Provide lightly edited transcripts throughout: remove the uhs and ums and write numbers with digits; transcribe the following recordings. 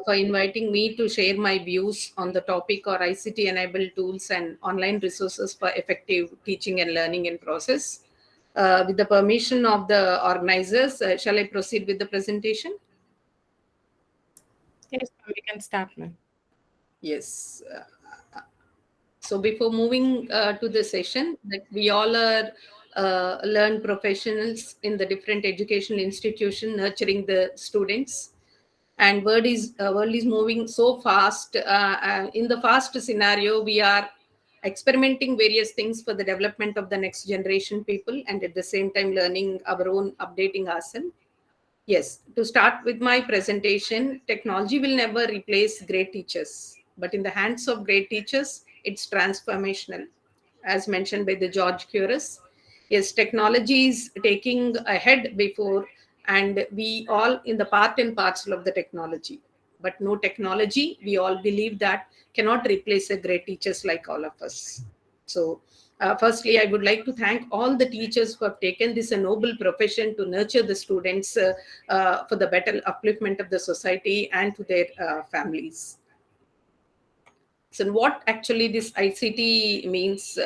for inviting me to share my views on the topic or ICT enabled tools and online resources for effective teaching and learning in process. With the permission of the organizers, shall I proceed with the presentation? Yes, we can start now. Yes. So before moving to the session, that we all are learned professionals in the different educational institution nurturing the students, and world is moving so fast. In the fast scenario, we are experimenting various things for the development of the next generation people, and at the same time learning our own, updating ourselves. Yes, to start with my presentation, technology will never replace great teachers, but in the hands of great teachers, it's transformational. As mentioned by the George Curas, yes, technology is taking ahead before, and we all in the part and parcel of the technology. But no technology, we all believe that cannot replace a great teachers like all of us. So firstly, I would like to thank all the teachers who have taken this a noble profession to nurture the students for the better upliftment of the society and to their families. So, what actually this ICT means?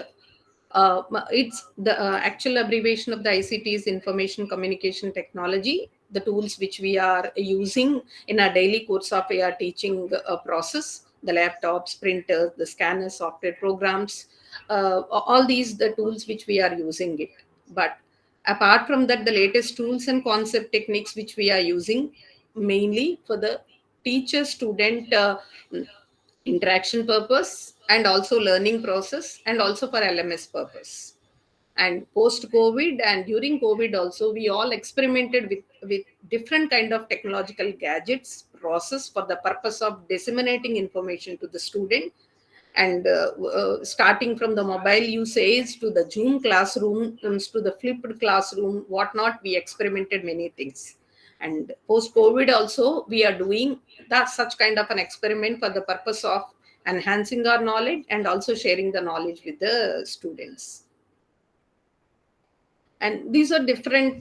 It's the actual abbreviation of the ICT is Information Communication Technology, the tools which we are using in our daily course of AR teaching process, the laptops, printers, the scanners, software programs, all these the tools which we are using it. But apart from that, the latest tools and concept techniques which we are using mainly for the teacher student interaction purpose, and also learning process, and also for LMS purpose. And post COVID and during COVID also, we all experimented with different kind of technological gadgets process for the purpose of disseminating information to the student. And starting from the mobile usage to the Zoom classrooms to the flipped classroom, whatnot, we experimented many things. And post COVID also, we are doing that such kind of an experiment for the purpose of enhancing our knowledge and also sharing the knowledge with the students. And these are different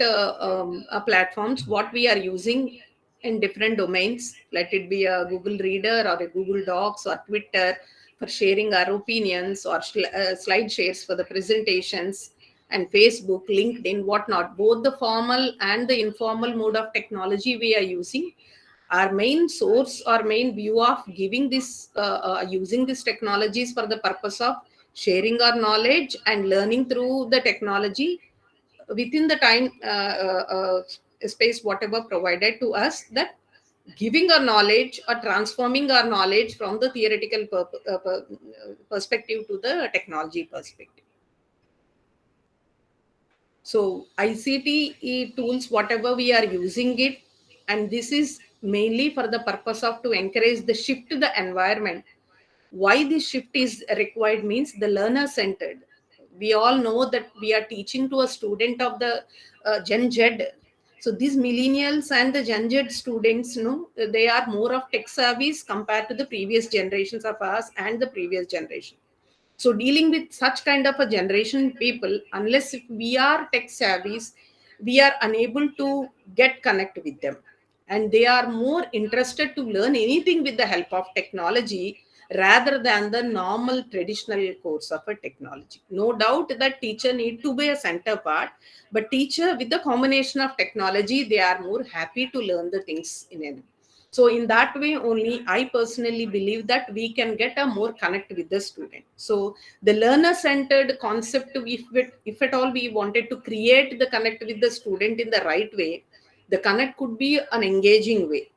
platforms what we are using in different domains. Let it be a Google Reader or a Google Docs or Twitter for sharing our opinions, or slide shares for the presentations, and Facebook, LinkedIn, whatnot. Both the formal and the informal mode of technology we are using. Our main source or main view of giving this using these technologies for the purpose of sharing our knowledge and learning through the technology within the time space whatever provided to us, that giving our knowledge or transforming our knowledge from the theoretical perspective to the technology perspective. So ICT tools, whatever we are using it, and this is mainly for the purpose of to encourage the shift to the environment. Why this shift is required means the learner centered. We all know that we are teaching to a student of the Gen Z. So these millennials and the Gen Z students, they are more of tech savvies compared to the previous generations of us and the previous generation. So dealing with such kind of a generation people, unless if we are tech savvies, we are unable to get connect with them. And they are more interested to learn anything with the help of technology rather than the normal traditional course of a technology. No doubt that teacher need to be a center part, but teacher with the combination of technology, they are more happy to learn the things in it. So in that way only, I personally believe that we can get a more connect with the student. So the learner centered concept, if at all we wanted to create the connect with the student in the right way, the connect could be an engaging way.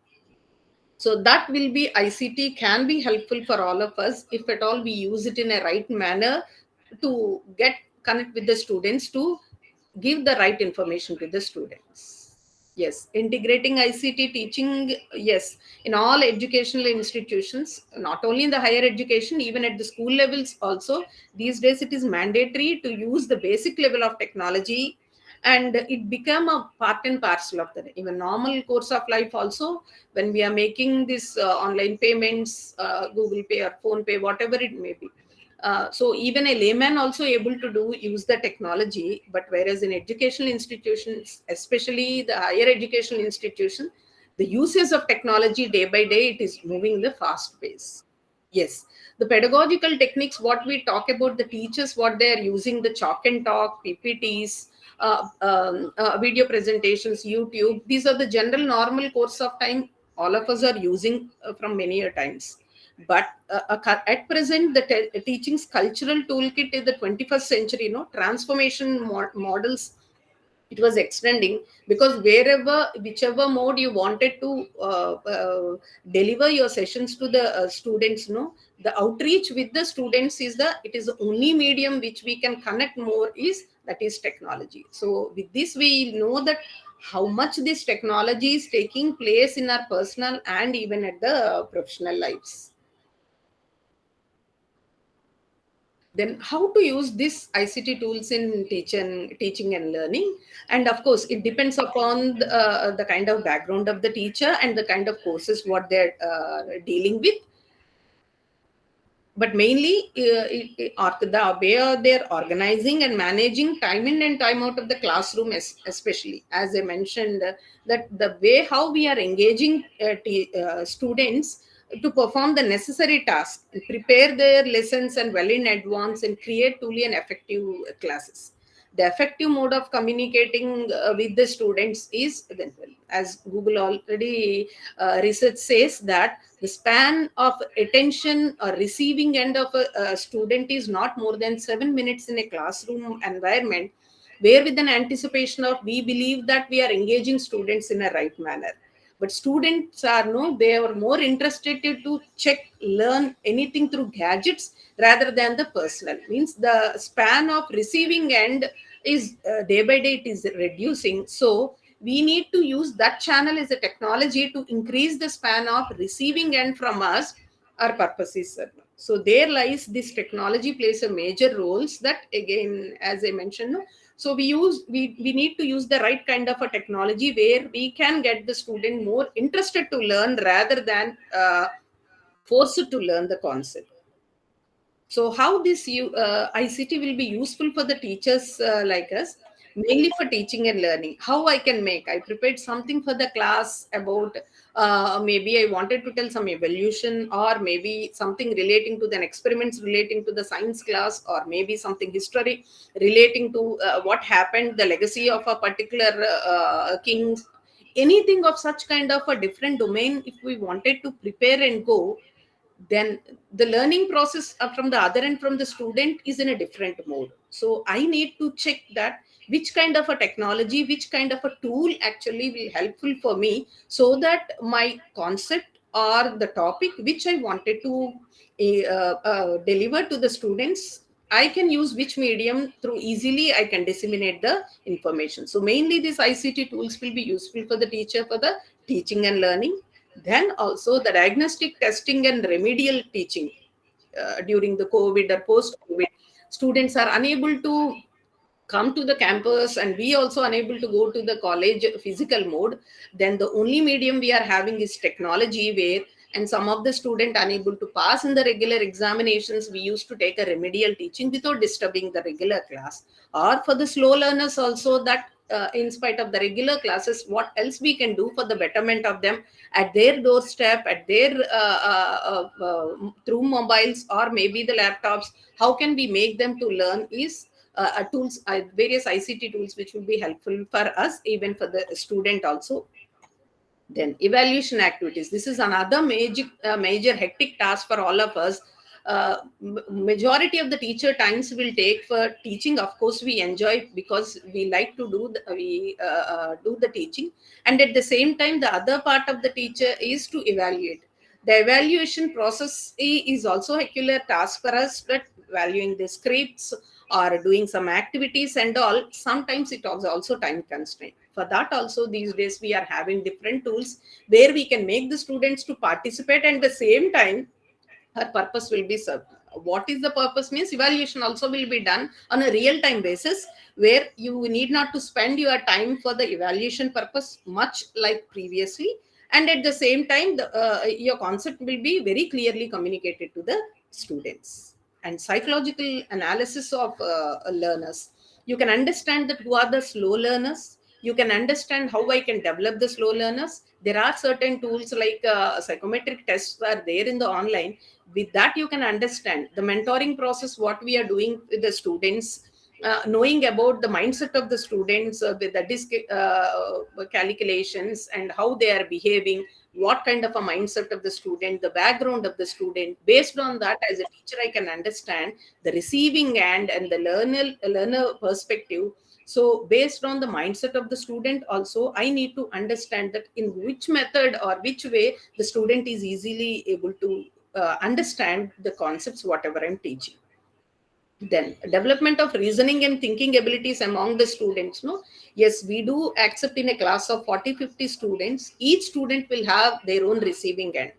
So that will be ICT can be helpful for all of us if at all we use it in a right manner to get connect with the students, to give the right information to the students. Yes, integrating ICT teaching, yes, in all educational institutions, not only in the higher education, even at the school levels also. These days it is mandatory to use the basic level of technology, and it become a part and parcel of the even normal course of life also. When we are making this online payments, Google Pay or Phone Pay, whatever it may be, so even a layman also able to do use the technology. But whereas in educational institutions, especially the higher educational institution, The uses of technology day by day, it is moving in the fast pace. Yes, the pedagogical techniques, what we talk about, the teachers, what they are using, the chalk and talk, PPTs, video presentations, YouTube. These are the general normal course of time all of us are using from many a times. But at present, the teaching's cultural toolkit is the 21st century, transformation models, it was extending, because wherever, whichever mode you wanted to deliver your sessions to the students, the outreach with the students is it is the only medium which we can connect more, is that is technology. So with this we know that how much this technology is taking place in our personal and even at the professional lives. Then how to use this ICT tools in teaching and learning. And of course, it depends upon the kind of background of the teacher and the kind of courses what they're dealing with. But mainly, the way they're organizing and managing time in and time out of the classroom, especially as I mentioned, that the way how we are engaging students to perform the necessary tasks, prepare their lessons and well in advance, and create truly an effective classes. The effective mode of communicating with the students is, as Google already research says, that the span of attention or receiving end of a student is not more than 7 minutes in a classroom environment, where with an anticipation of, we believe that we are engaging students in a right manner. But students are, no, they are more interested to check, learn anything through gadgets rather than the personal. Means the span of receiving end is day by day it is reducing. So we need to use that channel as a technology to increase the span of receiving end from us. Our purpose is certain. So there lies this technology plays a major roles, that again, as I mentioned, no? So we need to use the right kind of a technology where we can get the student more interested to learn rather than forced to learn the concept. So how this ICT will be useful for the teachers like us, mainly for teaching and learning. How I can make? I prepared something for the class about, maybe I wanted to tell some evolution, or maybe something relating to the experiments relating to the science class, or maybe something history relating to what happened, the legacy of a particular king. Anything of such kind of a different domain, if we wanted to prepare and go, then the learning process from the other end, from the student, is in a different mode. So I need to check that which kind of a technology, which kind of a tool actually will helpful for me, so that my concept or the topic which I wanted to deliver to the students, I can use which medium, through easily I can disseminate the information. So mainly these ICT tools will be useful for the teacher for the teaching and learning. Then also the diagnostic testing and remedial teaching during the COVID or post COVID, students are unable to come to the campus, and we also unable to go to the college physical mode. Then the only medium we are having is technology, where, and some of the student unable to pass in the regular examinations, we used to take a remedial teaching without disturbing the regular class. Or for the slow learners also, that in spite of the regular classes, what else we can do for the betterment of them at their doorstep, at their through mobiles or maybe the laptops, how can we make them to learn, is tools, various ICT tools which will be helpful for us, even for the student also. Then evaluation activities. This is another major hectic task for all of us. Majority of the teacher times will take for teaching. Of course, we enjoy because we like to do the teaching, and at the same time, the other part of the teacher is to evaluate. The evaluation process is also a killer task for us. But valuing the scripts or doing some activities and all, sometimes it was also time constraint. For that also, these days we are having different tools where we can make the students to participate, and at the same time her purpose will be served. What is the purpose means, evaluation also will be done on a real time basis, where you need not to spend your time for the evaluation purpose much like previously, and at the same time your concept will be very clearly communicated to the students. And psychological analysis of learners, you can understand that who are the slow learners, You can understand how I can develop the slow learners. There are certain tools like psychometric tests are there in the online. With that, you can understand the mentoring process, what we are doing with the students, knowing about the mindset of the students, with the disk calculations and how they are behaving, what kind of a mindset of the student, the background of the student. Based on that, as a teacher, I can understand the receiving end and the learner perspective. So based on the mindset of the student also, I need to understand that in which method or which way the student is easily able to understand the concepts whatever I'm teaching. Then development of reasoning and thinking abilities among the students. No, yes, we do accept in a class of 40-50 students, each student will have their own receiving end.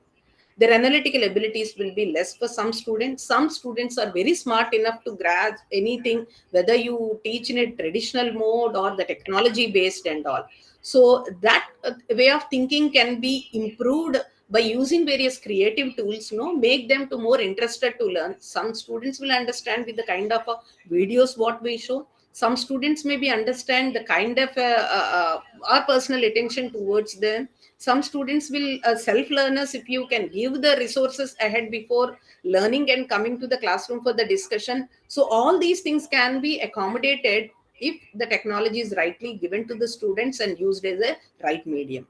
Their analytical abilities will be less for some students. Some students are very smart enough to grasp anything, whether you teach in a traditional mode or the technology based and all. So that way of thinking can be improved by using various creative tools, make them to more interested to learn. Some students will understand with the kind of videos what we show. Some students maybe understand the kind of our personal attention towards them. Some students will self learners, if you can give the resources ahead before learning and coming to the classroom for the discussion. So all these things can be accommodated if the technology is rightly given to the students and used as a right medium.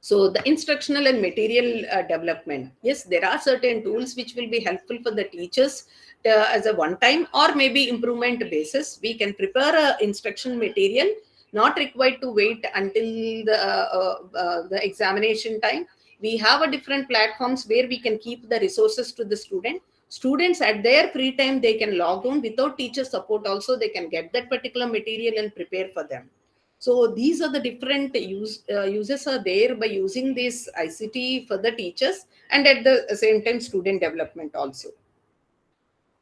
So the instructional and material development. Yes, there are certain tools which will be helpful for the teachers as a one time or maybe improvement basis. We can prepare a instruction material, not required to wait until the examination time. We have a different platforms where we can keep the resources to the student. Students at their free time, they can log on without teacher support also, they can get that particular material and prepare for them. So these are the different uses are there by using this ICT for the teachers and at the same time student development also.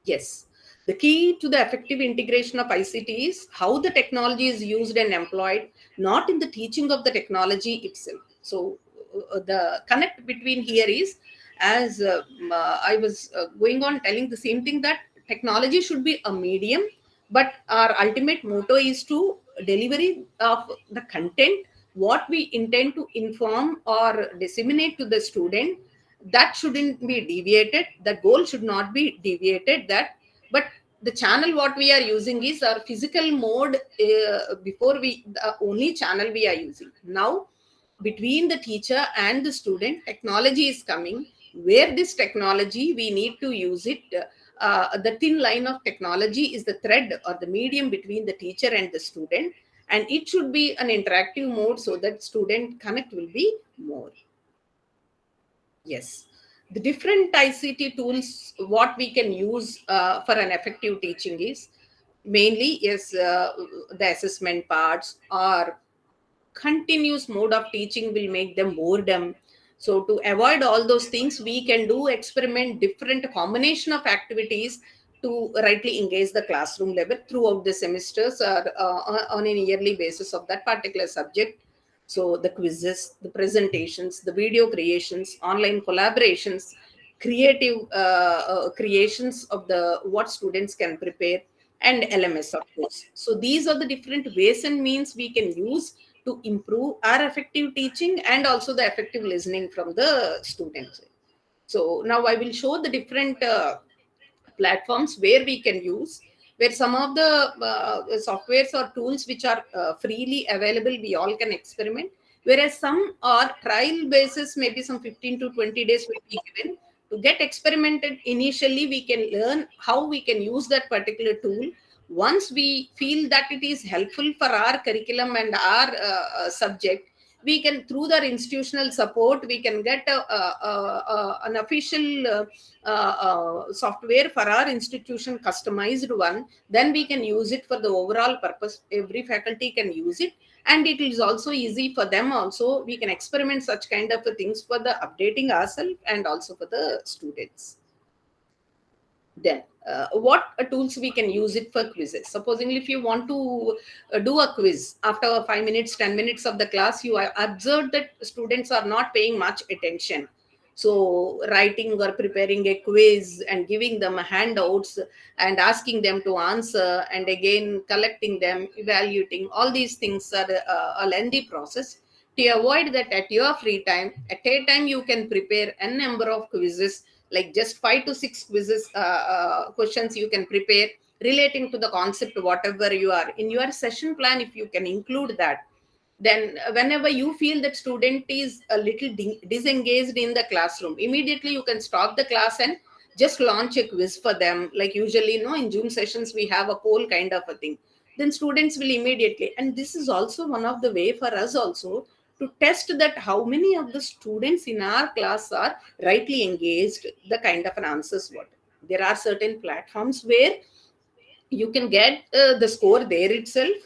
Yes. The key to the effective integration of ICT is how the technology is used and employed, not in the teaching of the technology itself. So, the connect between here is, as I was going on telling the same thing, that technology should be a medium, but our ultimate motto is to delivery of the content, what we intend to inform or disseminate to the student, that shouldn't be deviated, the goal should not be deviated, that but the channel what we are using is our physical mode. Before we the only channel we are using now, between the teacher and the student, technology is coming, where this technology we need to use it. The thin line of technology is the thread or the medium between the teacher and the student, and it should be an interactive mode so that student connect will be more. Yes. The different ICT tools, what we can use for an effective teaching is mainly is the assessment parts or continuous mode of teaching will make them boredom. So to avoid all those things, we can do experiment different combination of activities to rightly engage the classroom level throughout the semesters or on an yearly basis of that particular subject. So the quizzes, the presentations, the video creations, online collaborations, creative creations of the what students can prepare, and LMS of course. So these are the different ways and means we can use to improve our effective teaching and also the effective listening from the students. So now I will show the different platforms where we can use, where some of the softwares or tools which are freely available, we all can experiment, whereas some are trial basis, maybe some 15 to 20 days will be given to get experimented. Initially we can learn how we can use that particular tool. Once we feel that it is helpful for our curriculum and our subject, we can, through their institutional support, we can get an official software for our institution, customized one. Then we can use it for the overall purpose, every faculty can use it, and it is also easy for them also. We can experiment such kind of things for the updating ourselves and also for the students. Then what tools we can use it for quizzes. Supposing if you want to do a quiz after 5 minutes 10 minutes of the class, you observe that students are not paying much attention. So writing or preparing a quiz and giving them handouts and asking them to answer, and again collecting them, evaluating, all these things are a lengthy process. To avoid that, at your free time, at a time, you can prepare a number of quizzes, like just 5 to 6 quizzes, questions you can prepare relating to the concept, whatever you are in your session plan. If you can include that, then whenever you feel that student is a little disengaged in the classroom, immediately you can stop the class and just launch a quiz for them. Like usually, in Zoom sessions we have a poll kind of a thing. Then students will immediately, and this is also one of the way for us also to test that how many of the students in our class are rightly engaged, the kind of an answers what. There are certain platforms where you can get the score there itself,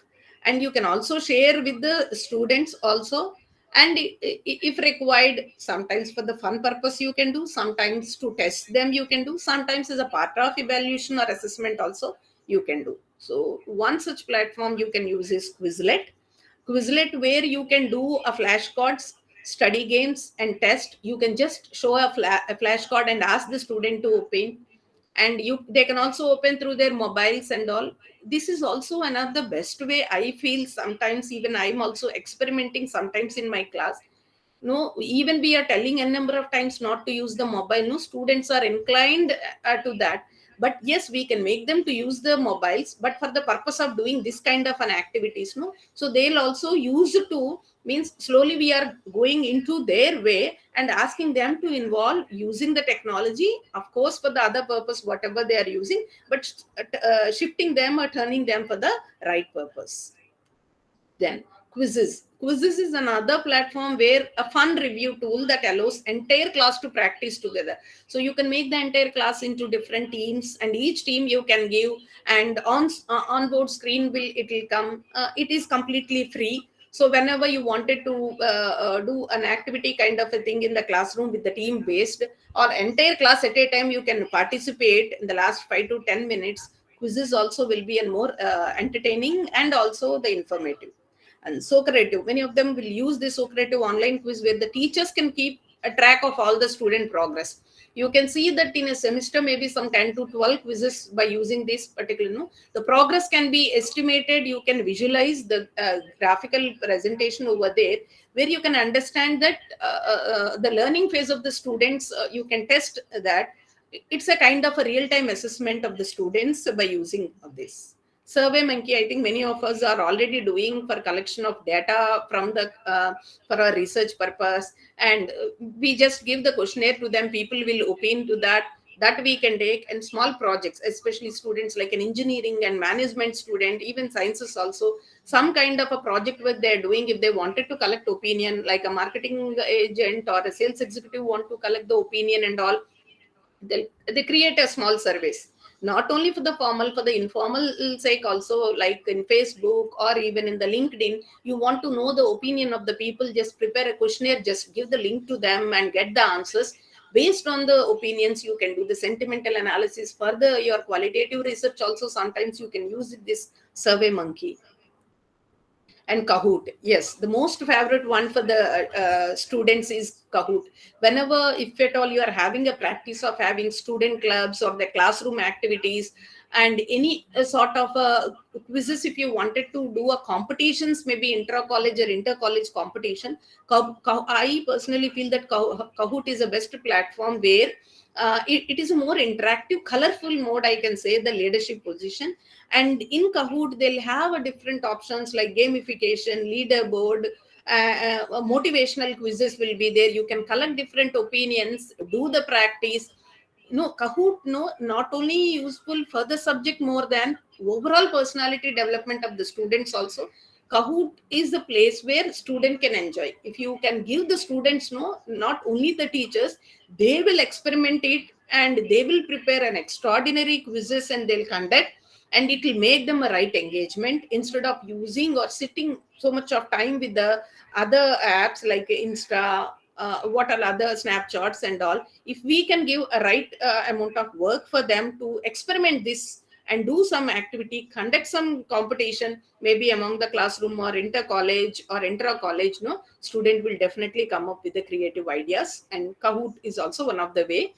and you can also share with the students also. And if required, sometimes for the fun purpose you can do, sometimes to test them you can do, sometimes as a part of evaluation or assessment also you can do. So one such platform you can use is Quizlet, where you can do a flashcards, study games, and test. You can just show a flashcard and ask the student to open, and they can also open through their mobiles and all. This is also another best way, I feel. Sometimes even I'm also experimenting sometimes in my class. No, even we are telling a number of times not to use the mobile. No, students are inclined to that. But yes, we can make them to use the mobiles, but for the purpose of doing this kind of an activities, no. So they'll also use it to, means slowly we are going into their way and asking them to involve using the technology, of course, for the other purpose, whatever they are using, but shifting them or turning them for the right purpose. Then quizzes. Quizzes is another platform where a fun review tool that allows entire class to practice together. So you can make the entire class into different teams, and each team you can give, and on board screen it will come. It is completely free. So whenever you wanted to do an activity kind of a thing in the classroom with the team based, or entire class at a time, you can participate in the last 5 to 10 minutes. Quizzes also will be a more entertaining and also the informative. And Socrative, many of them will use this Socrative online quiz where the teachers can keep a track of all the student progress. You can see that in a semester, maybe some 10 to 12 quizzes by using this particular, the progress can be estimated. You can visualize the graphical presentation over there, where you can understand that the learning phase of the students, you can test that. It's a kind of a real-time assessment of the students by using of this. Survey Monkey, I think many of us are already doing for collection of data from the for our research purpose, and we just give the questionnaire to them. People will opine to that. That we can take. And small projects, especially students like an engineering and management student, even sciences also, some kind of a project work they're doing. If they wanted to collect opinion, like a marketing agent or a sales executive want to collect the opinion and all, they create a small surveys, not only for the formal, for the informal sake also, like in Facebook or even in the LinkedIn. You want to know the opinion of the people, just prepare a questionnaire, just give the link to them and get the answers. Based on the opinions, you can do the sentimental analysis. Further, your qualitative research also, sometimes you can use this Survey Monkey. And Kahoot, yes, the most favorite one for the students is Kahoot. Whenever, if at all, you are having a practice of having student clubs or the classroom activities, and any sort of quizzes, if you wanted to do a competitions, maybe intra-college or inter-college competition, I personally feel that Kahoot is the best platform where it is a more interactive, colorful mode, I can say, the leadership position. And in Kahoot, they'll have a different options like gamification, leaderboard, motivational quizzes will be there. You can collect different opinions, do the practice. Kahoot, not only useful for the subject, more than overall personality development of the students also. Kahoot is the place where student can enjoy. If you can give the students, not only the teachers, they will experiment it, and they will prepare an extraordinary quizzes and they'll conduct, and it will make them a right engagement, instead of using or sitting so much of time with the other apps like Insta, what are other Snapchats and all. If we can give a right amount of work for them to experiment this and do some activity, conduct some competition, maybe among the classroom or inter-college or intra-college, no, student will definitely come up with the creative ideas, and Kahoot is also one of the way.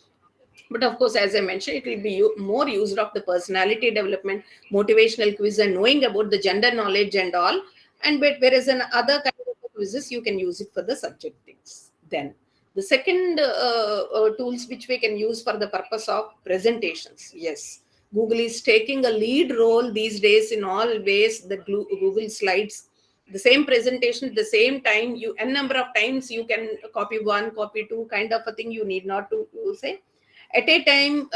But of course, as I mentioned, it will be more used of the personality development, motivational quiz, and knowing about the gender knowledge and all. And but whereas in other kind of quizzes, you can use it for the subject things. Then the second tools which we can use for the purpose of presentations. Yes, Google is taking a lead role these days in all ways. The Google Slides, the same presentation at the same time, you n number of times you can copy one, copy two, kind of a thing. You need not to say at a time,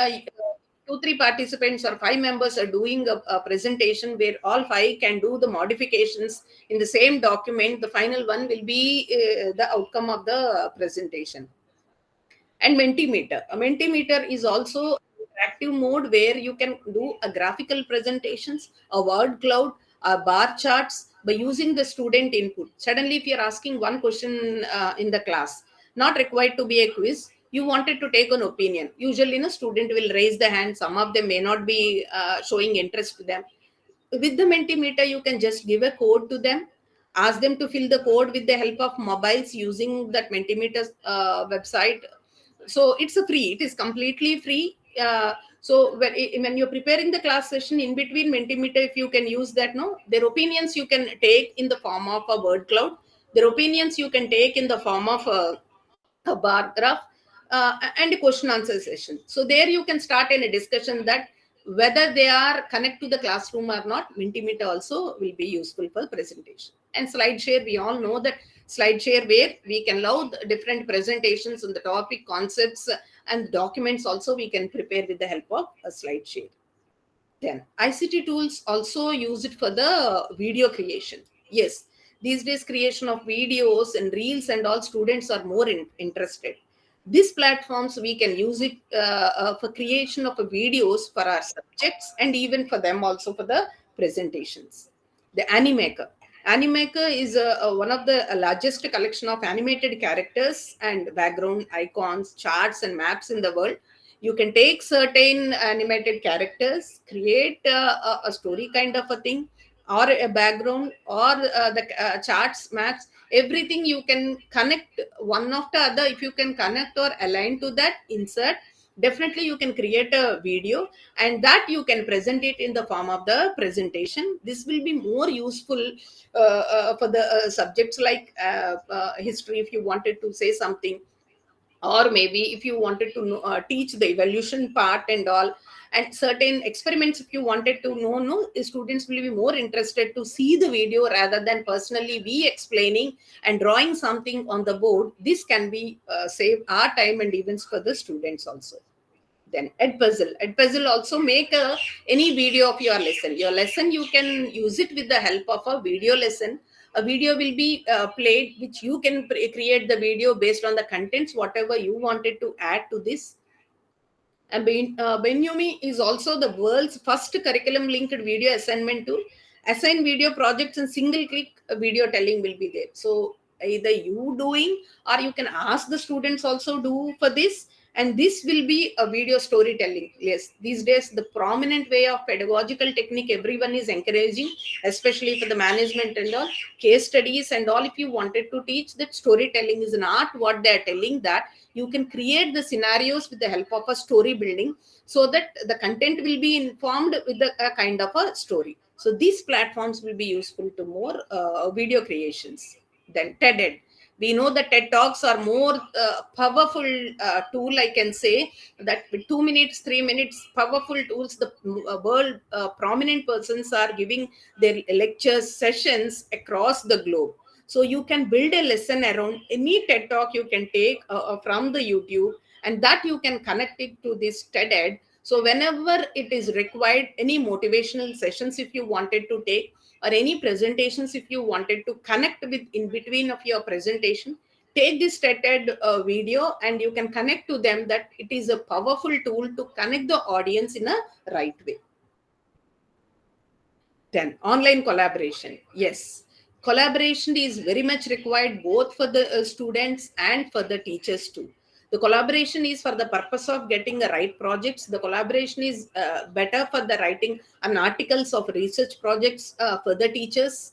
two, three participants or five members are doing a presentation where all five can do the modifications in the same document. The final one will be the outcome of the presentation. And Mentimeter. A Mentimeter is also interactive mode where you can do a graphical presentations, a word cloud, a bar charts by using the student input. Suddenly, if you're asking one question in the class, not required to be a quiz, you wanted to take an opinion. Usually, a student will raise the hand. Some of them may not be showing interest to them. With the Mentimeter, you can just give a code to them, ask them to fill the code with the help of mobiles using that Mentimeter website. So it's a free, it is completely free. So when you're preparing the class session in between Mentimeter, if you can use that, no, their opinions you can take in the form of a word cloud, their opinions you can take in the form of a bar graph, and a question answer session. So there you can start in a discussion that whether they are connect to the classroom or not, Mentimeter also will be useful for presentation. And SlideShare, we all know that SlideShare where we can load different presentations on the topic, concepts, and documents also we can prepare with the help of a SlideShare. Then ICT tools also use it for the video creation. Yes, these days creation of videos and reels and all, students are more interested. These platforms we can use it for creation of videos for our subjects and even for them also for the presentations. The Animaker. Animaker is one of the largest collection of animated characters and background icons, charts, and maps in the world. You can take certain animated characters, create a story kind of a thing, or a background, or the charts, maps, everything you can connect one after other. If you can connect or align to that, insert, definitely you can create a video, and that you can present it in the form of the presentation. This will be more useful for the subjects like history, if you wanted to say something, or maybe if you wanted to know, teach the evolution part and all, and certain experiments if you wanted to know, no, students will be more interested to see the video rather than personally we explaining and drawing something on the board. This can be save our time and events for the students also. Then Edpuzzle also make any video of your lesson you can use it with the help of a video lesson. A video will be played, which you can create the video based on the contents whatever you wanted to add to this. And Benumi is also the world's first curriculum linked video assignment tool. Assign video projects in single click video telling will be there. So either you doing or you can ask the students also do for this, and this will be a video storytelling. Yes, these days the prominent way of pedagogical technique everyone is encouraging, especially for the management and all, case studies and all. If you wanted to teach that storytelling is not what they are telling, that you can create the scenarios with the help of a story building, so that the content will be informed with the kind of a story. So these platforms will be useful to more video creations. Then TED. We know that TED Talks are more powerful tool, I can say, that with 2 minutes, 3 minutes, powerful tools. The world prominent persons are giving their lectures, sessions across the globe. So you can build a lesson around any TED Talk you can take from the YouTube, and that you can connect it to this TED Ed. So whenever it is required, any motivational sessions if you wanted to take, or any presentations if you wanted to connect with in between of your presentation, take this TED Ed video and you can connect to them. That it is a powerful tool to connect the audience in a right way. Then online collaboration. Yes, collaboration is very much required both for the students and for the teachers too. The collaboration is for the purpose of getting the right projects. The collaboration is better for the writing and articles of research projects for the teachers,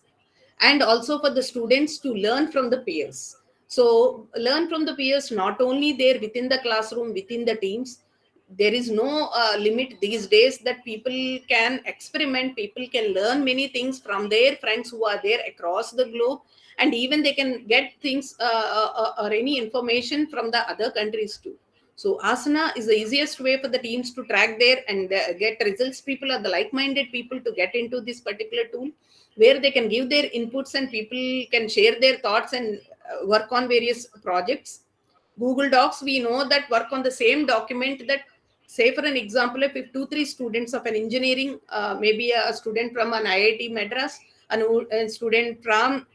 and also for the students to learn from the peers. So learn from the peers, not only there within the classroom, within the teams. There is no limit these days that people can experiment, people can learn many things from their friends who are there across the globe, and even they can get things or any information from the other countries too. So Asana is the easiest way for the teams to track there and get results. People are the like-minded people to get into this particular tool, where they can give their inputs and people can share their thoughts and work on various projects. Google Docs, we know that work on the same document. That, say for an example, if two, three students of an engineering, maybe a student from an IIT Madras, a student from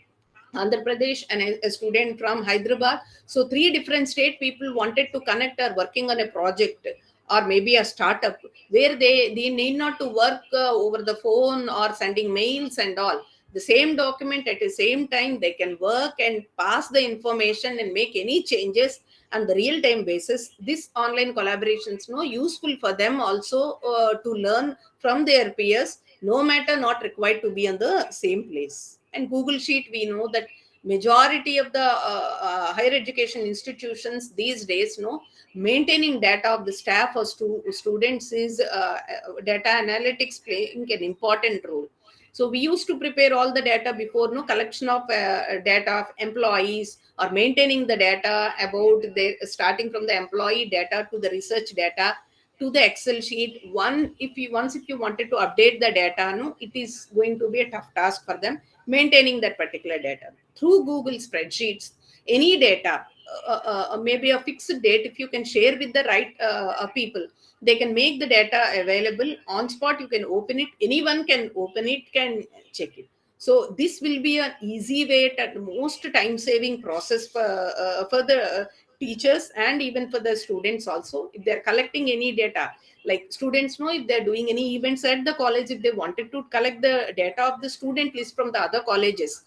Andhra Pradesh, and a student from Hyderabad. So three different state people wanted to connect or working on a project or maybe a startup, where they need not to work over the phone or sending mails and all. The same document at the same time, they can work and pass the information and make any changes on the real time basis. This online collaborations no useful for them also to learn from their peers, no matter not required to be on the same place. And Google Sheet, we know that majority of the higher education institutions these days maintaining data of the staff or students is data analytics playing an important role. So we used to prepare all the data before, no collection of data of employees, or maintaining the data about their, starting from the employee data to the research data to the Excel sheet. If you wanted to update the data, no, it is going to be a tough task for them maintaining that particular data. Through Google spreadsheets, any data, maybe a fixed date, if you can share with the right people, they can make the data available on spot. You can open it, anyone can open it, can check it. So this will be an easy way, at most time saving process for the teachers and even for the students also. If they're collecting any data, like students know, if they're doing any events at the college, if they wanted to collect the data of the student list from the other colleges,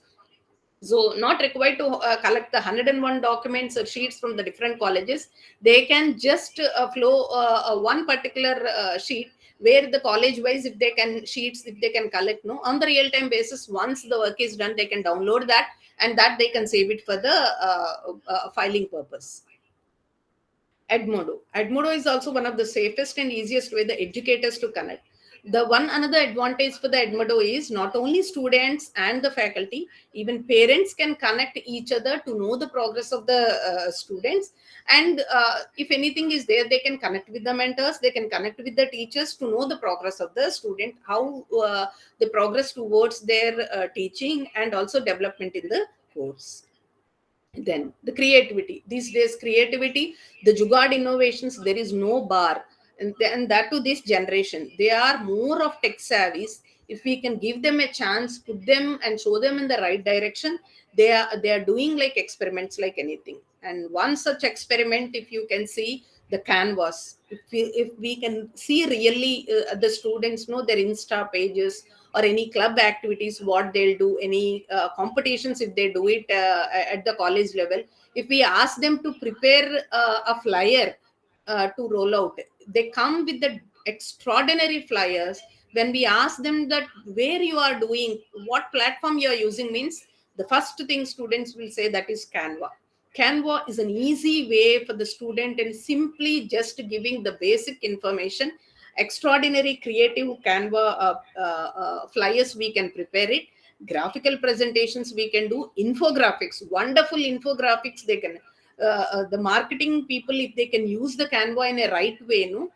so not required to collect the 101 documents or sheets from the different colleges. They can just flow one particular sheet, where the college wise, if they can sheets, if they can collect no on the real time basis, once the work is done, they can download that, and that they can save it for the filing purpose. Edmodo is also one of the safest and easiest way the educators to connect. The one another advantage for the Edmodo is not only students and the faculty, even parents can connect each other to know the progress of the students. And if anything is there, they can connect with the mentors, they can connect with the teachers to know the progress of the student, how the progress towards their teaching and also development in the course. Then the creativity, these days creativity, the jugad innovations, there is no bar. And that to this generation, they are more of tech savvies. If we can give them a chance, put them and show them in the right direction, they are doing like experiments like anything. And one such experiment, if you can see the canvas, if we can see really the students know their Insta pages or any club activities, what they'll do, any competitions, if they do it at the college level, if we ask them to prepare a flyer to roll out, they come with the extraordinary flyers. When we ask them that where you are doing, what platform you are using, means the first thing students will say that is Canva. Canva is an easy way for the student, and simply just giving the basic information. Extraordinary creative Canva flyers we can prepare it. Graphical presentations we can do. Infographics, wonderful infographics they can. The marketing people, if they can use the Canva in a right way, no,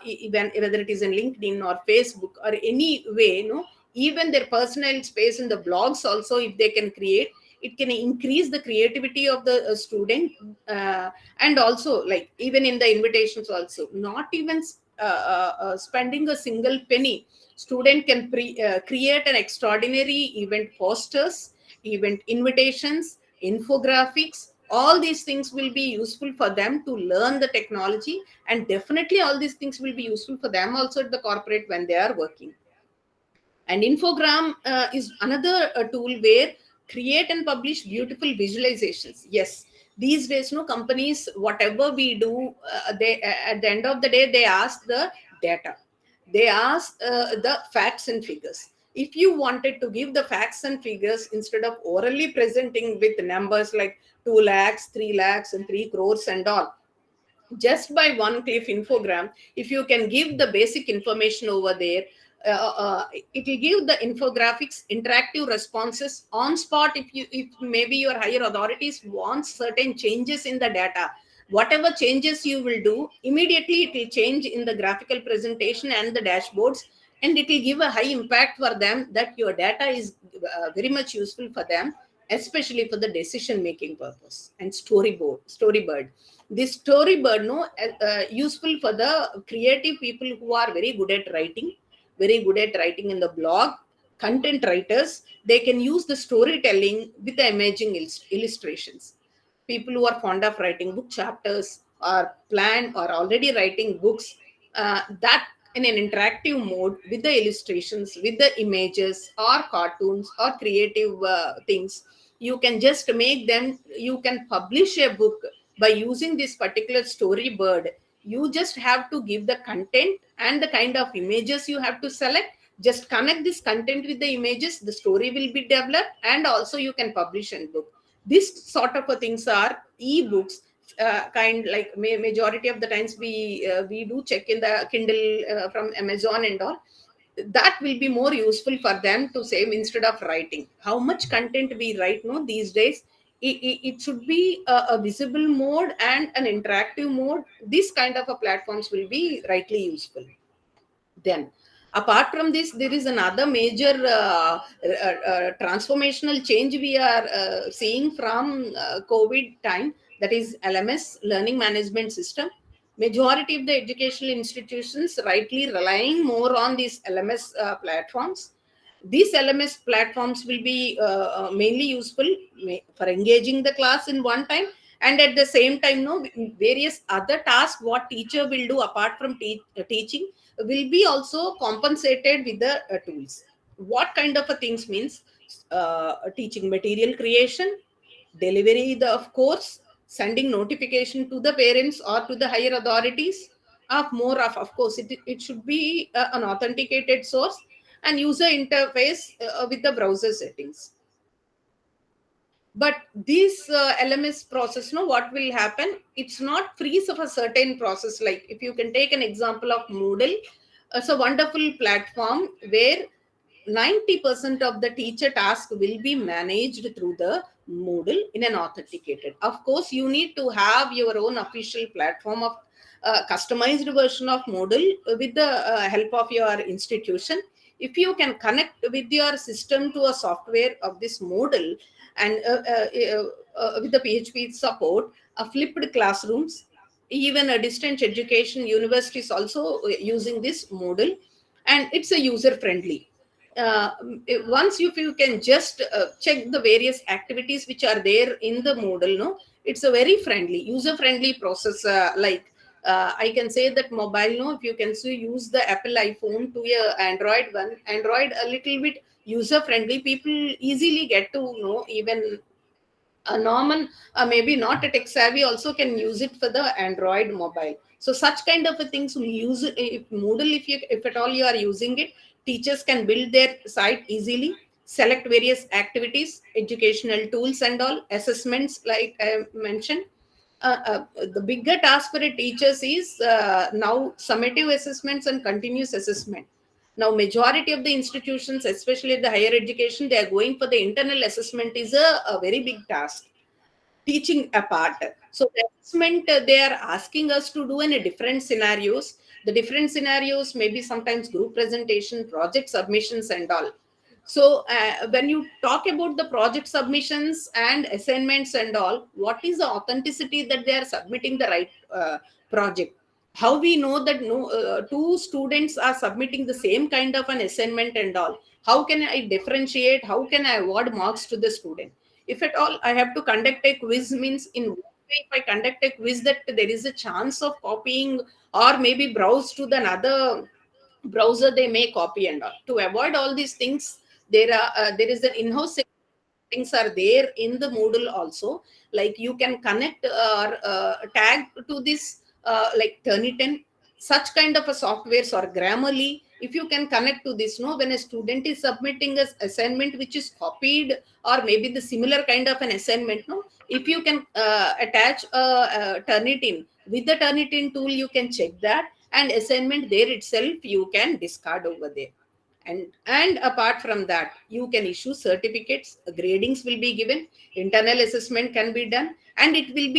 even whether it is in LinkedIn or Facebook or any way, no, even their personal space in the blogs also, if they can create, it can increase the creativity of the student. And also, like even in the invitations also, not even spending a single penny, student can create an extraordinary event posters, event invitations, infographics. All these things will be useful for them to learn the technology, and definitely all these things will be useful for them also at the corporate when they are working. And infogram is another tool where create and publish beautiful visualizations. Yes, These days, no, companies, whatever we do, they at the end of the day, they ask the data, they ask the facts and figures. If you wanted to give the facts and figures instead of orally presenting with numbers like 2 lakhs, 3 lakhs, and 3 crores and all, just by one cliff infogram, if you can give the basic information over there, it will give the infographics interactive responses on spot. If maybe your higher authorities want certain changes in the data, whatever changes you will do, immediately it will change in the graphical presentation and the dashboards, and it will give a high impact for them that your data is very much useful for them, especially for the decision making purpose. And storybird, this storybird, no, useful for the creative people who are very good at writing, very good at writing in the blog, content writers. They can use the storytelling with the amazing illustrations. People who are fond of writing book chapters or plan or already writing books, that in an interactive mode with the illustrations, with the images or cartoons or creative things, you can just make them, you can publish a book by using this particular storybird. You just have to give the content and the kind of images you have to select. Just connect this content with the images, the story will be developed, and also you can publish a book. This sort of a things are e-books, kind like majority of the times we do check in the Kindle from Amazon and all. That will be more useful for them to save instead of writing. How much content we write, no, these days, it should be a visible mode and an interactive mode. This kind of a platforms will be rightly useful. Then, apart from this, there is another major transformational change we are seeing from COVID time, that is LMS, Learning Management System. Majority of the educational institutions rightly relying more on these LMS platforms. These LMS platforms will be mainly useful for engaging the class in one time, and at the same time, no, various other tasks what teacher will do apart from teaching will be also compensated with the tools. What kind of a things means? Teaching material creation, delivery of course, sending notification to the parents or to the higher authorities. Of more of course, it should be an authenticated source, and user interface with the browser settings. But this LMS process, no, what will happen, it's not freeze of a certain process. Like if you can take an example of Moodle, it's a wonderful platform where 90% of the teacher task will be managed through the Moodle in an authenticated. Of course, you need to have your own official platform of customized version of Moodle with the help of your institution. If you can connect with your system to a software of this Moodle, and with the PHP support, flipped classrooms, even a distance education universities also using this Moodle, and it's a user friendly. Once if you can just check the various activities which are there in the Moodle, no, it's a very friendly, user friendly process. Like I can say that mobile, no, if you can use the Apple iPhone to a Android one, Android a little bit user friendly, people easily get to know. Even a normal, maybe not a tech savvy also can use it for the Android mobile. So such kind of a things we use it. If Moodle, if at all you are using it, teachers can build their site easily, select various activities, educational tools and all, assessments like I mentioned. The bigger task for a teachers is now summative assessments and continuous assessment. Now majority of the institutions, especially the higher education, they are going for the internal assessment is a very big task, teaching apart. So the assessment, they are asking us to do in a different scenarios. The different scenarios maybe sometimes group presentation, project submissions and all. So when you talk about the project submissions and assignments and all, what is the authenticity that they are submitting the right project? How we know that no two students are submitting the same kind of an assignment and all? How can I differentiate? How can I award marks to the student? If at all I have to conduct a quiz, means in what way if I conduct a quiz that there is a chance of copying or maybe browse to the another browser, they may copy and all. To avoid all these things, there is an in-house things are there in the Moodle also. Like you can connect or tag to this like Turnitin, such kind of a softwares, or Grammarly. If you can connect to this, no, when a student is submitting a assignment which is copied, or maybe the similar kind of an assignment, no, if you can attach a Turnitin, with the Turnitin tool, you can check that, and assignment there itself you can discard over there. And apart from that, you can issue certificates, gradings will be given, internal assessment can be done, and it will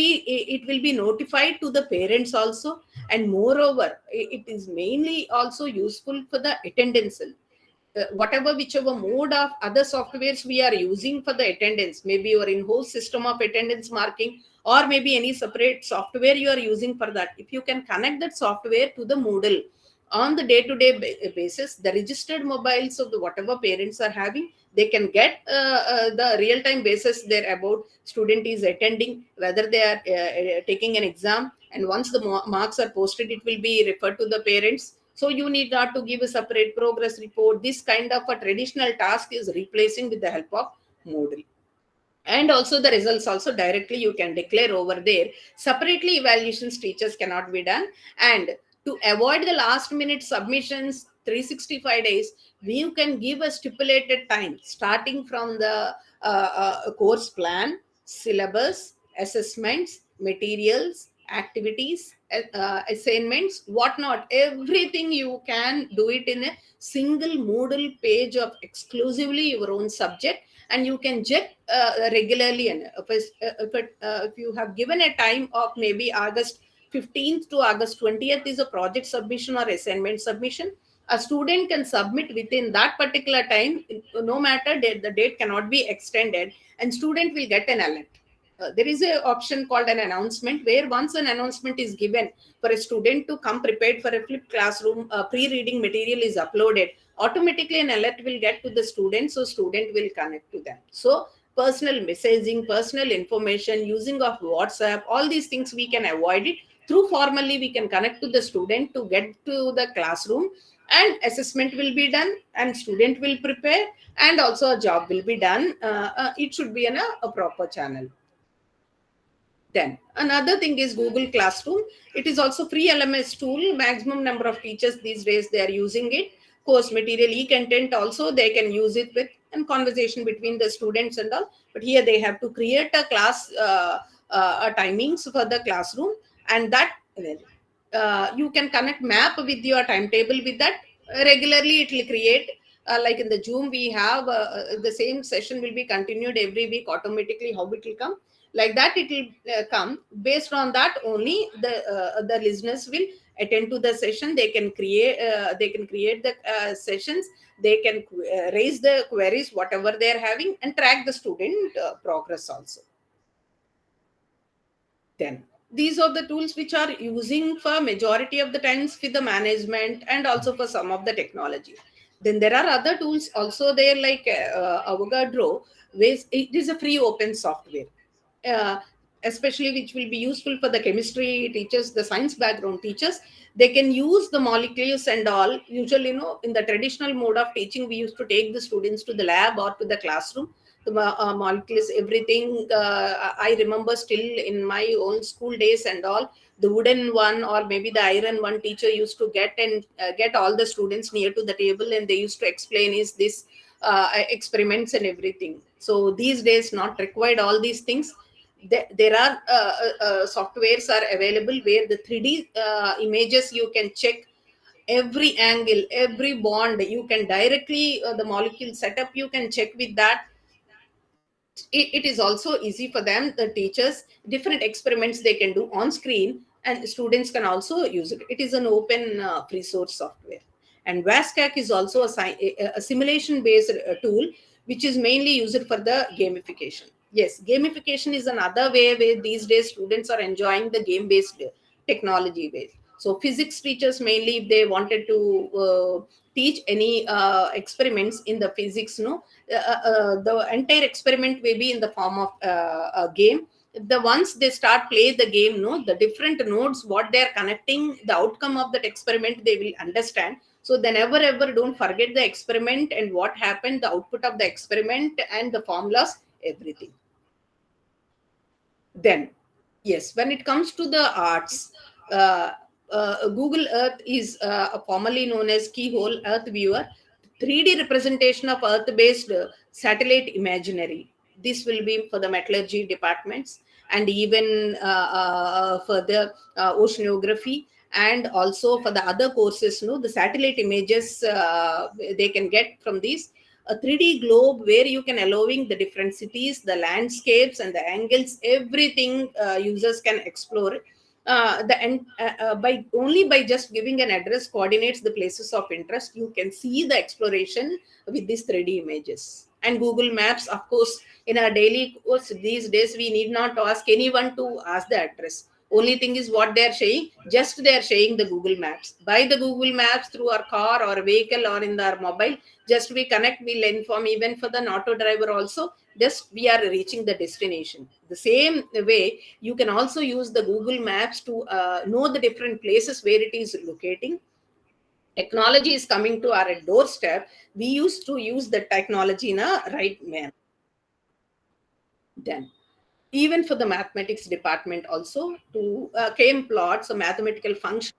be notified to the parents also. And moreover, it is mainly also useful for the attendance. Whatever whichever mode of other softwares we are using for the attendance, maybe your in-house system of attendance marking, or maybe any separate software you are using for that, if you can connect that software to the Moodle on the day-to-day basis, the registered mobiles of the whatever parents are having, they can get the real-time basis there about student is attending, whether they are taking an exam, and once the marks are posted, it will be referred to the parents. So you need not to give a separate progress report. This kind of a traditional task is replacing with the help of Moodle. And also the results also directly you can declare over there. Separately evaluations teachers cannot be done. And to avoid the last minute submissions 365 days, you can give a stipulated time starting from the course plan, syllabus, assessments, materials, activities, assignments, whatnot. Everything you can do it in a single Moodle page of exclusively your own subject, and you can check regularly. And if you have given a time of maybe August 15th to August 20th is a project submission or assignment submission, a student can submit within that particular time. No matter the date cannot be extended, and student will get an alert. There is a option called an announcement, where once an announcement is given for a student to come prepared for a flipped classroom, pre-reading material is uploaded, automatically an alert will get to the student, so student will connect to them. So personal messaging, personal information, using of WhatsApp, all these things we can avoid it. Through formally we can connect to the student to get to the classroom, and assessment will be done, and student will prepare, and also a job will be done. It should be in a proper channel. Then another thing is Google Classroom. It is also free LMS tool. Maximum number of teachers these days they are using it. Course material, e-content also they can use it with, and conversation between the students and all. But here they have to create a class timings for the classroom, and that you can connect map with your timetable with that. Regularly it will create. Like in the Zoom, we have the same session will be continued every week automatically. How it will come? Like that it will come. Based on that only the listeners will attend to the session. They can create the sessions. They can raise the queries whatever they are having, and track the student progress also. Then these are the tools which are using for majority of the times for the management, and also for some of the technology. Then there are other tools also there, like Avogadro, which it is a free open software, uh, especially which will be useful for the chemistry teachers, the science background teachers. They can use the molecules and all. Usually, in the traditional mode of teaching, we used to take the students to the lab or to the classroom. The molecules, everything. I remember still in my own school days and all, the wooden one or maybe the iron one teacher used to get all the students near to the table, and they used to explain is this experiments and everything. So these days, not required all these things. There are softwares are available where the 3D images you can check every angle, every bond. You can directly the molecule setup you can check with that. It is also easy for them, the teachers, different experiments they can do on screen, and students can also use it. It is an open free source software. And VASCAC is also a simulation based tool, which is mainly used for the gamification. Yes, gamification is another way where these days students are enjoying the game based technology based. So physics teachers mainly, if they wanted to teach any experiments in the physics, the entire experiment may be in the form of a game. The once they start play the game, the different nodes what they are connecting, the outcome of that experiment they will understand. So they never ever don't forget the experiment and what happened, the output of the experiment and the formulas. everything. Then, yes, when it comes to the arts, uh, Google Earth is formerly known as Keyhole Earth Viewer, 3D representation of Earth-based satellite imaginary. This will be for the metallurgy departments, and even for the oceanography, and also for the other courses. No, the satellite images they can get from these, a 3D globe where you can allowing the different cities, the landscapes, and the angles, everything users can explore. By only by just giving an address coordinates the places of interest, you can see the exploration with these 3D images. And Google Maps, of course, in our daily course these days, we need not ask anyone to ask the address. Only thing is what they are saying, just they are saying the Google Maps. By the Google Maps through our car or vehicle or in our mobile, just we connect, we'll inform. Even for the auto driver also, just we are reaching the destination. The same way you can also use the Google Maps to know the different places where it is locating. Technology is coming to our doorstep. We used to use the technology in a right manner. Then, even for the mathematics department also, to came plots, a mathematical function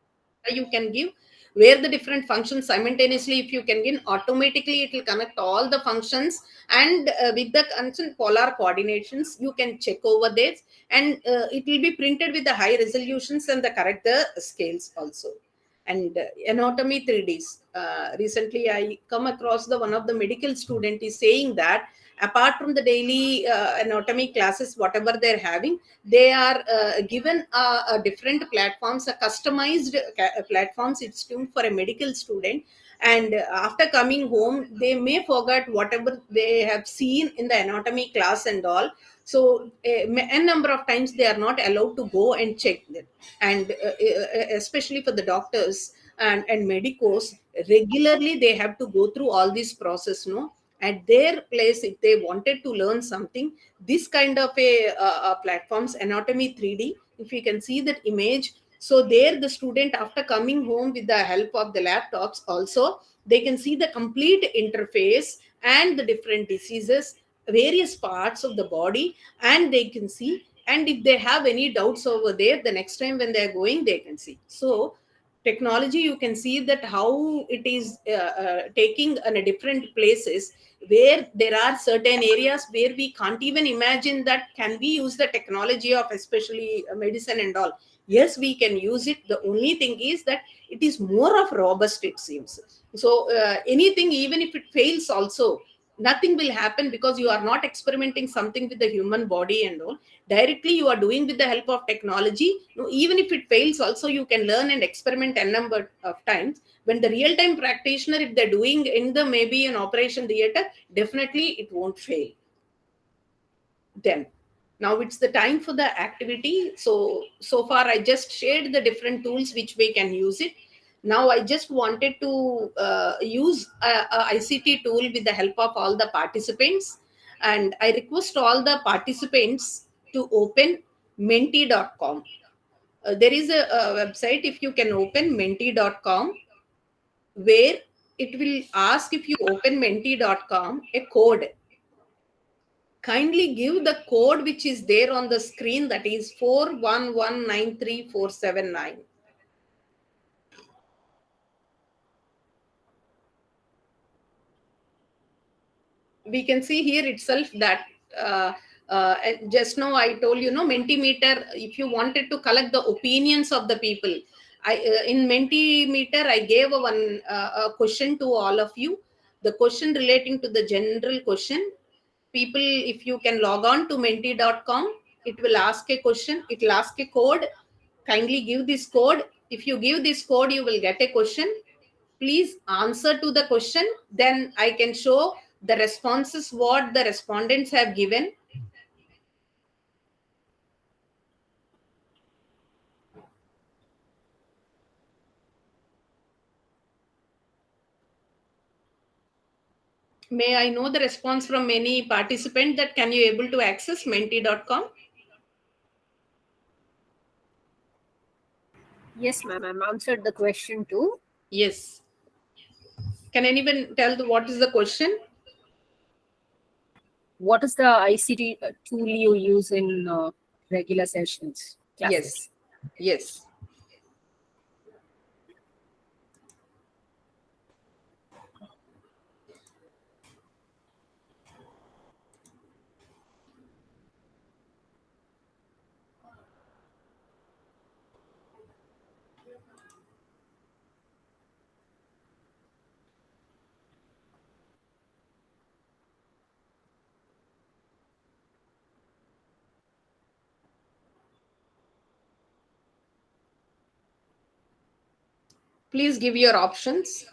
you can give, where the different functions simultaneously, if you can give, automatically it will connect all the functions, and with the constant polar coordinations you can check over this, and it will be printed with the high resolutions and the correct scales also. And anatomy 3ds, recently I come across the one of the medical student is saying that apart from the daily anatomy classes whatever they're having, they are given different platforms, a customized platforms it's tuned for a medical student. And after coming home they may forget whatever they have seen in the anatomy class and all. So a number of times they are not allowed to go and check them. And especially for the doctors and medicos, regularly they have to go through all this process, no. At their place, if they wanted to learn something, this kind of a platforms, anatomy 3D, if you can see that image, so there the student after coming home with the help of the laptops also, they can see the complete interface and the different diseases, various parts of the body, and they can see. And if they have any doubts over there, the next time when they are going, they can see. So technology, you can see that how it is taking in a different places, where there are certain areas where we can't even imagine that can we use the technology of especially medicine and all. Yes, we can use it. The only thing is that it is more of robust, it seems. So anything, even if it fails also, nothing will happen, because you are not experimenting something with the human body and all. Directly you are doing with the help of technology. No, even if it fails also, you can learn and experiment a number of times. When the real time practitioner, if they're doing in the maybe an operation theater, definitely it won't fail. Then, now it's the time for the activity. So far I just shared the different tools which we can use it. Now I just wanted to use a ICT tool with the help of all the participants, and I request all the participants to open menti.com. There is a website, if you can open menti.com, where it will ask, if you open menti.com, a code. Kindly give the code which is there on the screen, that is 41193,479. We can see here itself that uh, just now I told you, no, mentimeter, if you wanted to collect the opinions of the people, in mentimeter I gave a question to all of you, the question relating to the general question. People, if you can log on to menti.com, it will ask a question, it will ask a code. Kindly give this code. If you give this code, you will get a question. Please answer to the question, then I can show the responses what the respondents have given. May I know the response from any participant, that can you able to access menti.com? Yes, ma'am. I'm answered the question too. Yes. Can anyone tell what is the question? what is the ICT tool you use in regular sessions, classes? Yes. Please give your options.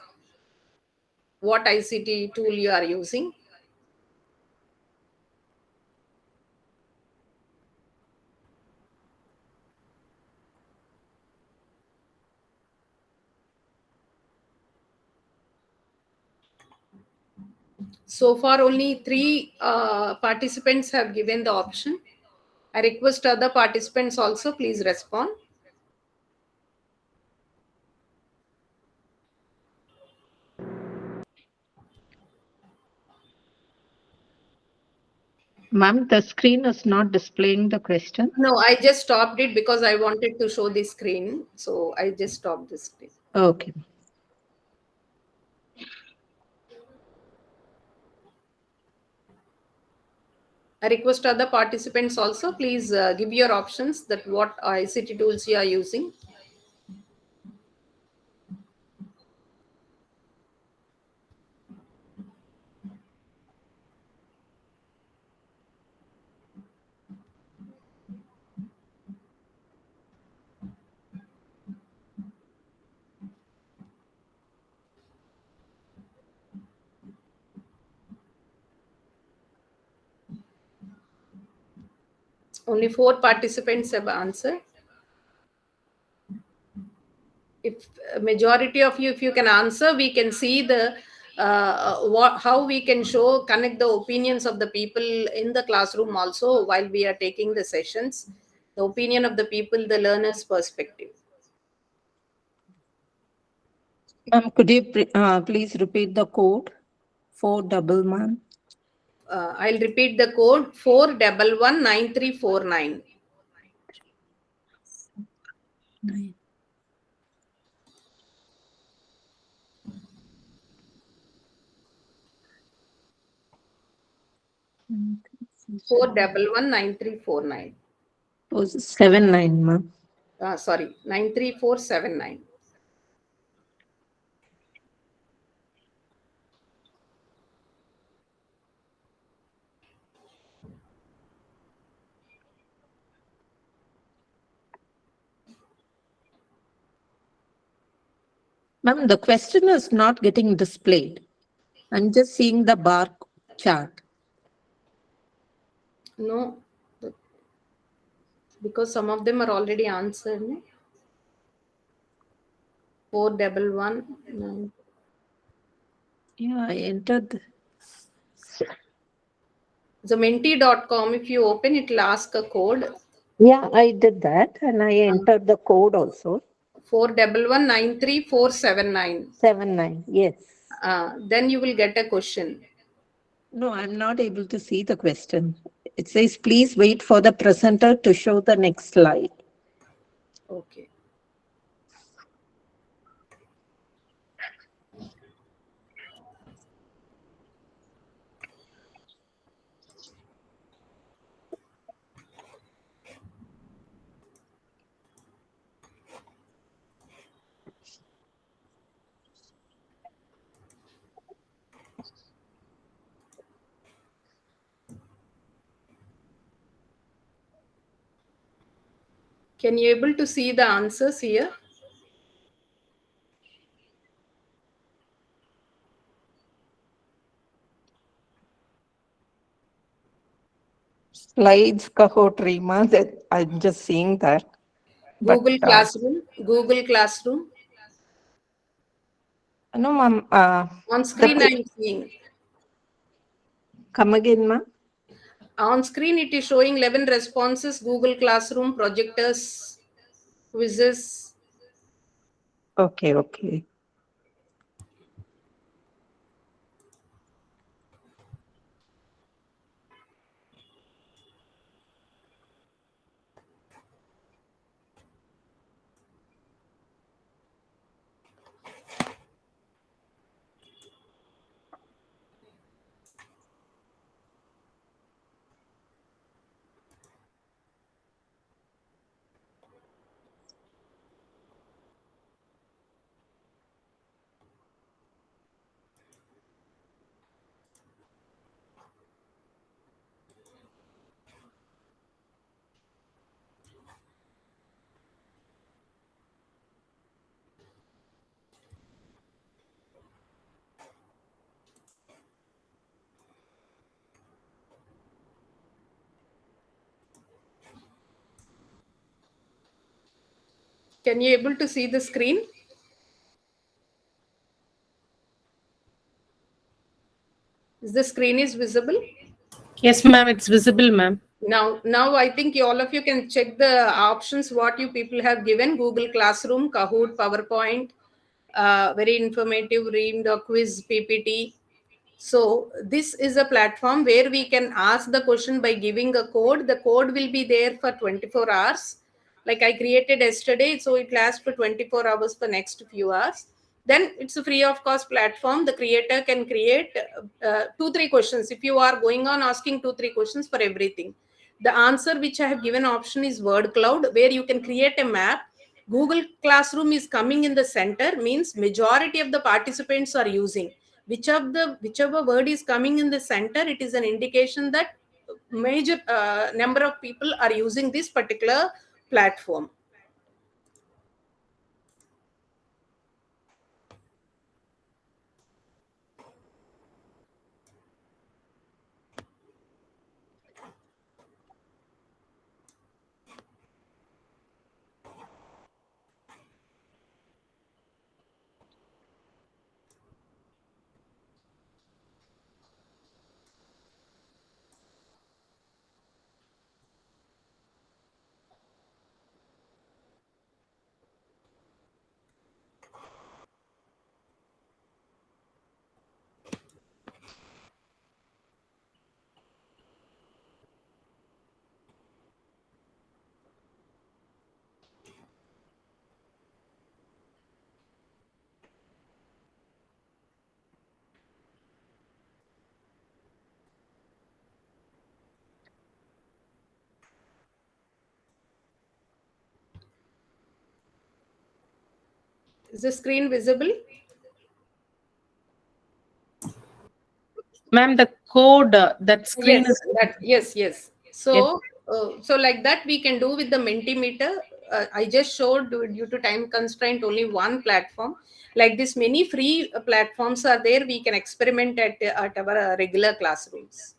What ICT tool you are using? So far, only 3 participants have given the option. I request other participants also, please respond. Ma'am, the screen is not displaying the question. No, I just stopped it because I wanted to show the screen. So I just stopped the screen. Okay. I request other participants also, please give your options that what ICT tools you are using. Only 4 participants have answered. If a majority of you, if you can answer, we can see the how we can show connect the opinions of the people in the classroom also while we are taking the sessions, the opinion of the people, the learner's perspective. Ma'am, could you please repeat the code? 411. I'll repeat the code: 4119349. 9. Four double one 9349. 79, ma'am. Sorry, 93479. Ma'am, the question is not getting displayed. I'm just seeing the bar chart. No, because some of them are already answered. No? 4119. Yeah, I entered. So menti.com, if you open it, will ask a code. Yeah, I did that and I entered the code also. 4119349. 79, yes. Then you will get a question. No, I'm not able to see the question. It says, please wait for the presenter to show the next slide. Okay. Can you able to see the answers here? Slides Kahoot Rima, that I'm just seeing that. Google But Classroom. Google Classroom. no, ma'am. On screen, I am seeing. Come again, ma'am. On screen, it is showing 11 responses: Google Classroom, projectors, quizzes. Okay, okay. Can you able to see the screen? Is the screen is visible? Yes, ma'am, it's visible, ma'am. Now I think all of you can check the options what you people have given: Google Classroom, Kahoot, PowerPoint, very informative, read the quiz, PPT. So this is a platform where we can ask the question by giving a code. The code will be there for 24 hours. Like I created yesterday, so it lasts for 24 hours for next few hours. Then it's a free of cost platform. The creator can create 2-3 questions. If you are going on asking 2-3 questions for everything, the answer which I have given option is word cloud, where you can create a map. Google Classroom is coming in the center, means majority of the participants are using whichever word is coming in the center. It is an indication that major number of people are using this particular platform. Is the screen visible? Ma'am, the code, that screen Yes, is. yes. Yes. So like that we can do with the Mentimeter. I just showed due to time constraint only one platform. Like this, many free platforms are there. We can experiment at our regular classrooms.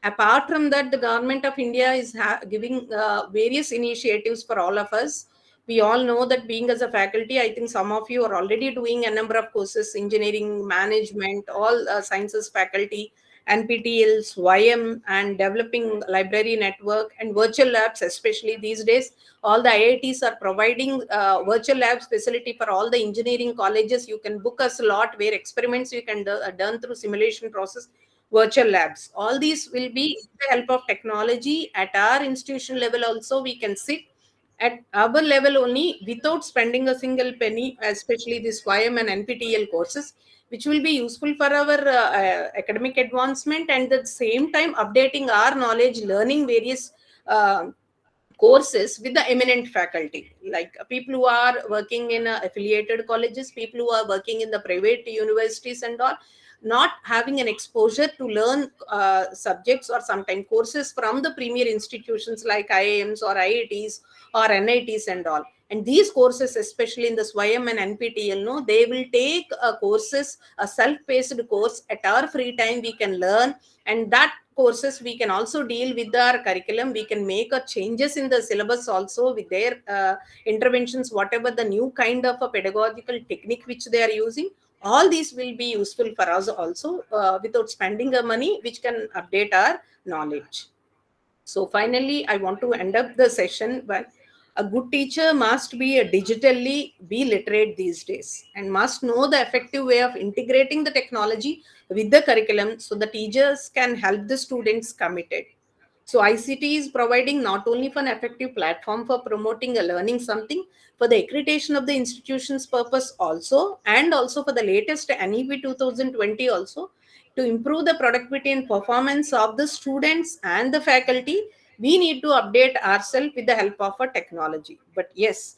Apart from that, the government of India is giving various initiatives for all of us. We all know that being as a faculty, I think some of you are already doing a number of courses: engineering, management, all sciences faculty, NPTL, YM, and developing library network and virtual labs. Especially these days, all the IITs are providing virtual labs facility for all the engineering colleges. You can book a slot where experiments you can done through simulation process, virtual labs. All these will be with the help of technology. At our institution level also, we can sit at our level only without spending a single penny, especially this YM and NPTEL courses, which will be useful for our academic advancement, and at the same time updating our knowledge, learning various courses with the eminent faculty, like people who are working in affiliated colleges, people who are working in the private universities and all, not having an exposure to learn subjects or sometimes courses from the premier institutions like IIMs or IITs or NITs and all. And these courses, especially in the SWAYAM and NPTEL, no, they will take courses, a self-paced course. At our free time we can learn, and that courses we can also deal with our curriculum. We can make a changes in the syllabus also with their interventions, whatever the new kind of a pedagogical technique which they are using. All these will be useful for us also, without spending the money, which can update our knowledge. So finally, I want to end up the session by: a good teacher must be a digitally be literate these days and must know the effective way of integrating the technology with the curriculum, so the teachers can help the students committed. So ICT is providing not only for an effective platform for promoting a learning something, for the accreditation of the institution's purpose also, and also for the latest NEP 2020 also, to improve the productivity and performance of the students and the faculty. We need to update ourselves with the help of a technology. But yes,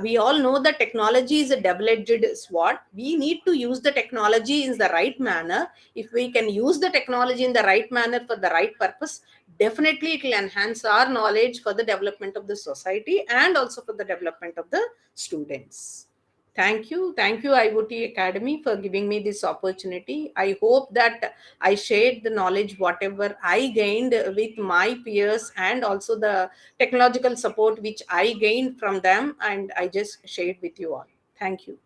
we all know that technology is a double-edged sword. We need to use the technology in the right manner. If we can use the technology in the right manner for the right purpose, definitely it will enhance our knowledge for the development of the society and also for the development of the students. Thank you. Thank you, IoT Academy, for giving me this opportunity. I hope that I shared the knowledge, whatever I gained with my peers, and also the technological support which I gained from them, and I just shared with you all. Thank you.